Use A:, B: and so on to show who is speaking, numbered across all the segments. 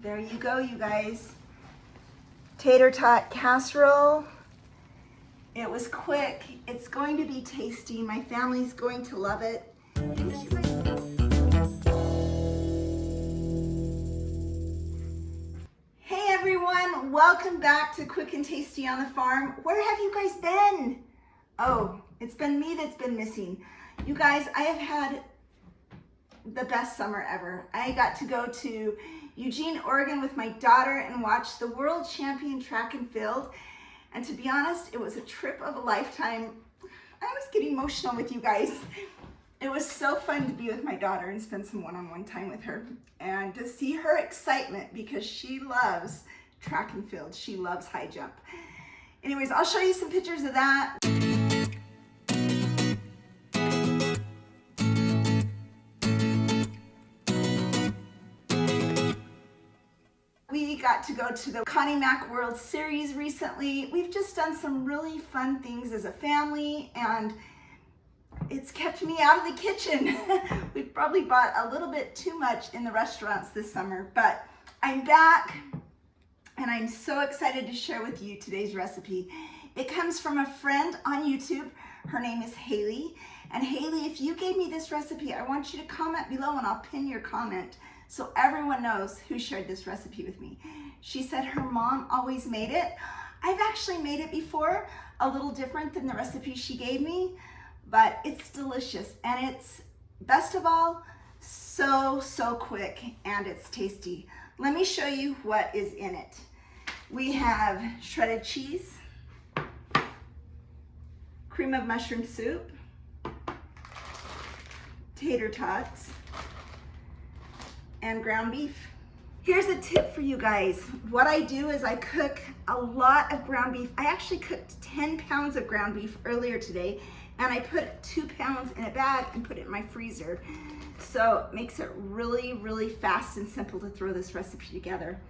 A: There you go, you guys. Tater Tot Casserole. It was quick. It's going to be tasty. My family's going to love it. Hey everyone, welcome back to Quick and Tasty on the Farm. Where have you guys been? Oh, it's been me that's been missing. You guys, I have had the best summer ever. I got to go to Eugene, Oregon with my daughter and watch the world champion track and field. And to be honest, it was a trip of a lifetime. I was getting emotional with you guys. It was so fun to be with my daughter and spend some one-on-one time with her and to see her excitement because she loves track and field. She loves high jump. Anyways, I'll show you some pictures of that. We got to go to the Connie Mack World Series recently. We've just done some really fun things as a family, and it's kept me out of the kitchen. We've probably bought a little bit too much in the restaurants this summer, but I'm back and I'm so excited to share with you today's recipe. It comes from a friend on YouTube. Her name is Hailey. And Hailey, if you gave me this recipe, I want you to comment below and I'll pin your comment so everyone knows who shared this recipe with me. She said her mom always made it. I've actually made it before, a little different than the recipe she gave me, but it's delicious. And it's, best of all, so quick and it's tasty. Let me show you what is in it. We have shredded cheese, cream of mushroom soup, tater tots, and ground beef. Here's a tip for you guys. What I do is I cook a lot of ground beef. I actually cooked 10 pounds of ground beef earlier today, and I put 2 pounds in a bag and put it in my freezer. So it makes it really fast and simple to throw this recipe together.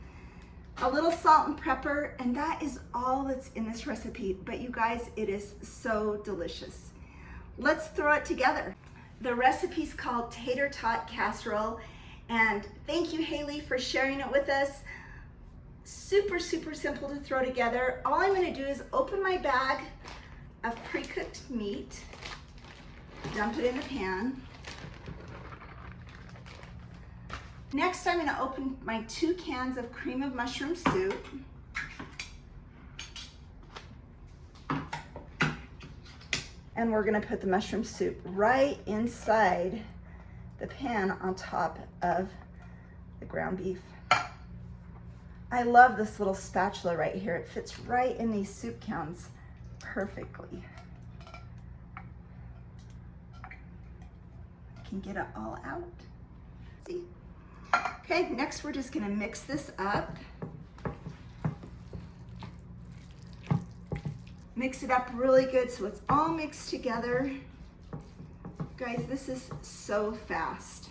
A: A little salt and pepper, and that is all that's in this recipe. But you guys, it is so delicious. Let's throw it together. The recipe's called Tater Tot Casserole. And thank you, Hailey, for sharing it with us. Super simple to throw together. All I'm gonna do is open my bag of pre-cooked meat, dump it in a pan. Next, I'm gonna open my 2 cans of cream of mushroom soup. And we're gonna put the mushroom soup right inside the pan on top of the ground beef. I love this little spatula right here. It fits right in these soup cans perfectly. I can get it all out. See? Okay, next we're just gonna mix this up. Mix it up really good so it's all mixed together. Guys, this is so fast.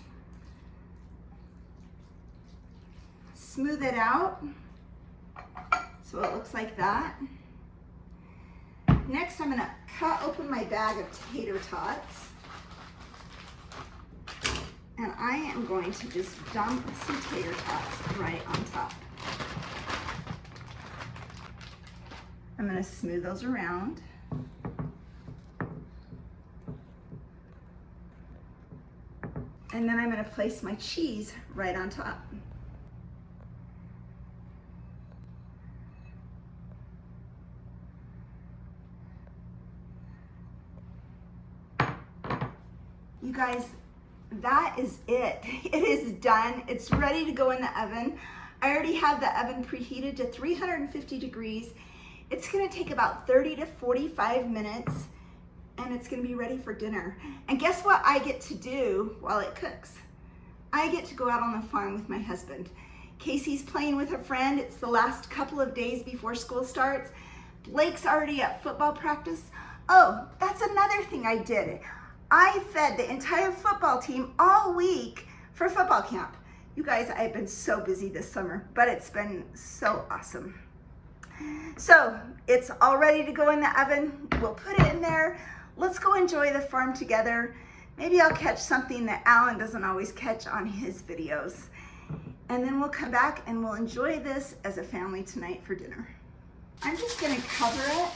A: Smooth it out so it looks like that. Next, I'm gonna cut open my bag of tater tots. And I am going to just dump some tater tots right on top. I'm gonna smooth those around. And then I'm gonna place my cheese right on top. You guys, that is it. It is done. It's ready to go in the oven. I already have the oven preheated to 350 degrees. It's gonna take about 30 to 45 minutes and it's gonna be ready for dinner. And guess what I get to do while it cooks? I get to go out on the farm with my husband. Casey's playing with a friend. It's the last couple of days before school starts. Blake's already at football practice. Oh, that's another thing I did. I fed the entire football team all week for football camp. You guys, I've been so busy this summer, but it's been so awesome. So it's all ready to go in the oven. We'll put it in there. Let's go enjoy the farm together. Maybe I'll catch something that Alan doesn't always catch on his videos. and then we'll come back and we'll enjoy this as a family tonight for dinner. I'm just gonna cover it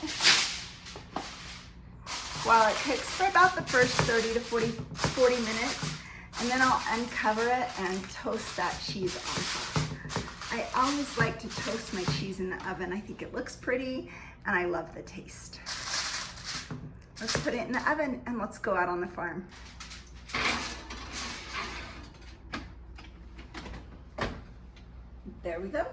A: while it cooks for about the first 30 to 40 minutes, and then I'll uncover it and toast that cheese on top. I always like to toast my cheese in the oven. I think it looks pretty and I love the taste. Let's put it in the oven and let's go out on the farm. There we go.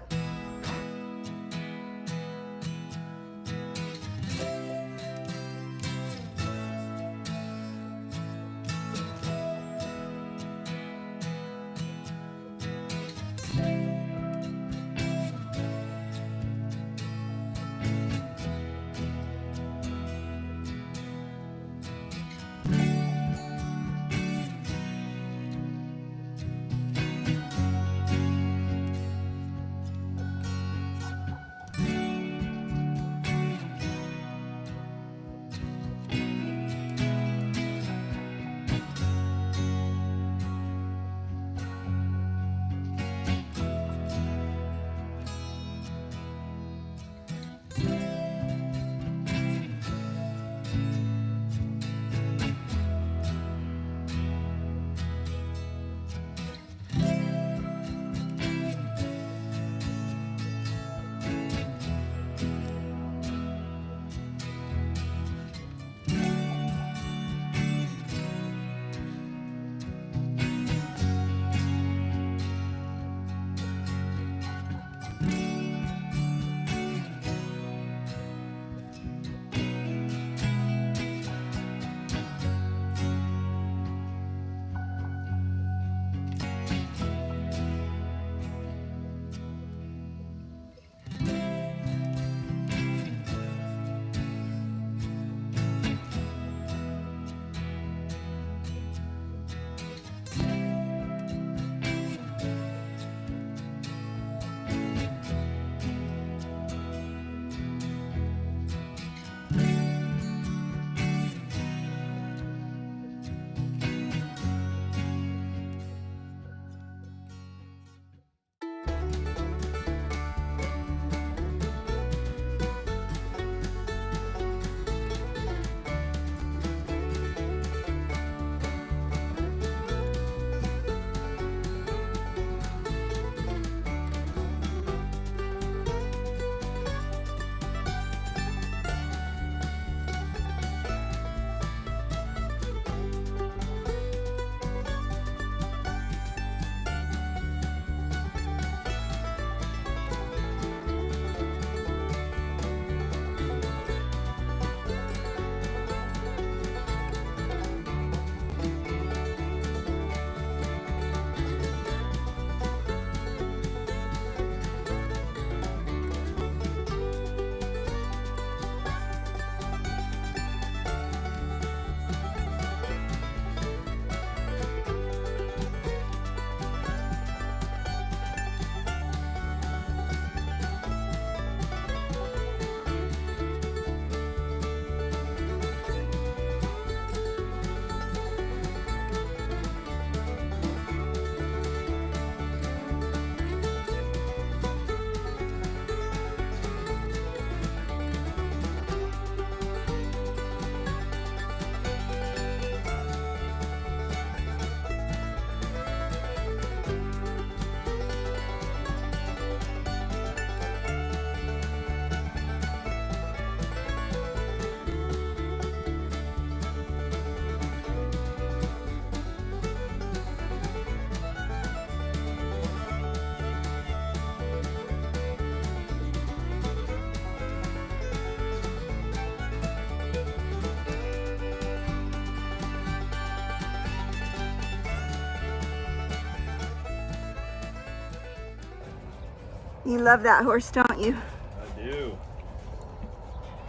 A: You love that horse, don't you?
B: I do.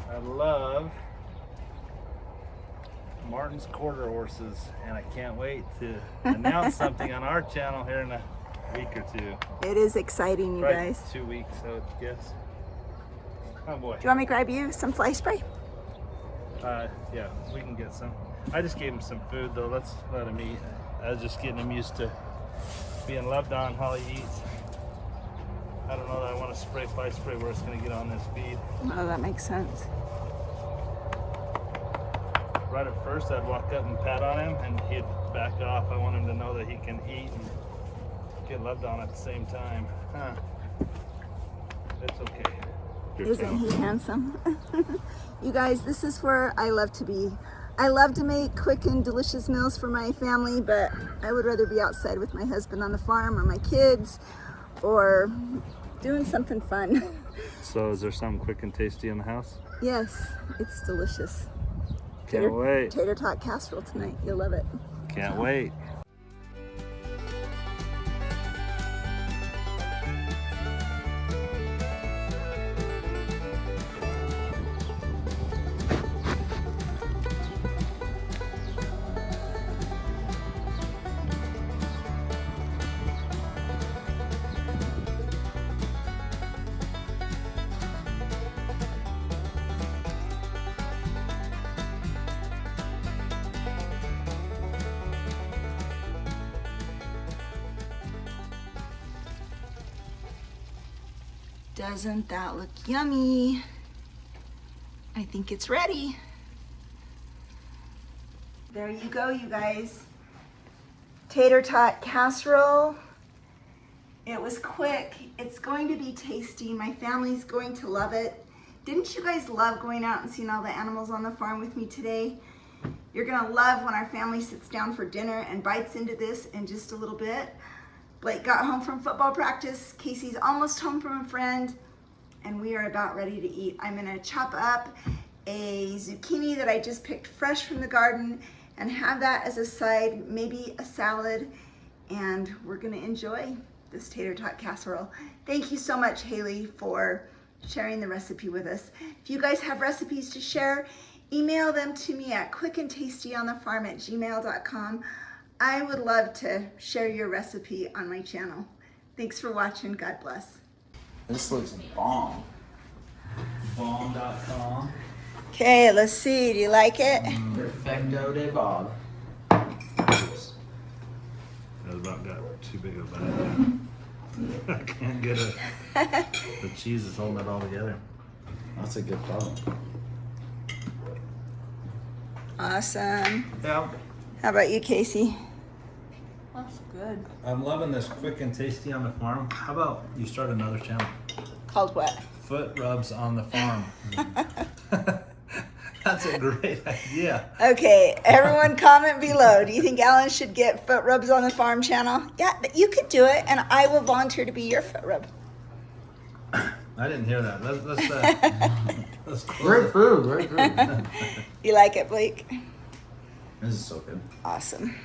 B: I love Martin's quarter horses, and I can't wait to announce something on our channel here in a week or two.
A: It is exciting, you
B: Right,
A: guys.
B: 2 weeks, I would guess. Oh boy.
A: Do you want me to grab you some fly spray?
B: Yeah, we can get some. I just gave him some food though. Let's let him eat. I was just getting him used to being loved on while he eats. I don't know that I want to spray where it's going to get on this feed.
A: Oh, that makes sense.
B: Right at first, I'd walk up and pat on him, and he'd back off. I want him to know that he can eat and get loved on at the same time. Huh. It's okay.
A: Isn't he handsome? You guys, this is where I love to be. I love to make quick and delicious meals for my family, but I would rather be outside with my husband on the farm or my kids or doing something fun.
B: So is there something quick and tasty in the house?
A: Yes, it's delicious.
B: Can't wait.
A: Tater Tot Casserole tonight. You'll love it.
B: Can't wait.
A: Doesn't that look yummy? I think it's ready. There you go, you guys. Tater Tot Casserole. It was quick. It's going to be tasty. My family's going to love it. Didn't you guys love going out and seeing all the animals on the farm with me today? You're gonna love when our family sits down for dinner and bites into this in just a little bit. Blake got home from football practice. Casey's almost home from a friend, and we are about ready to eat. I'm gonna chop up a zucchini that I just picked fresh from the garden and have that as a side, maybe a salad, and we're gonna enjoy this tater tot casserole. Thank you so much, Hailey, for sharing the recipe with us. If you guys have recipes to share, email them to me at quickandtastyonthefarm@gmail.com. I would love to share your recipe on my channel. Thanks for watching. God bless.
C: This looks bomb. Bomb.com.
A: Okay, let's see. Do you like it?
C: Perfecto de Bob.
B: That about got too big of a bite. I can't get it. The cheese is holding it all together.
C: That's a good problem.
A: Awesome.
B: Yeah.
A: How about you, Casey?
D: That's good.
B: I'm loving this quick and tasty on the farm. How about you start another channel?
A: Called what?
B: Foot rubs on the farm. That's a great idea.
A: Okay, everyone comment below. Do you think Alan should get Foot Rubs on the Farm channel? Yeah, you could do it, and I will volunteer to be your foot rub.
B: I didn't hear that. Let's close
C: Great
B: it.
C: food, great food.
A: You like it, Blake?
C: This is so good.
A: Awesome.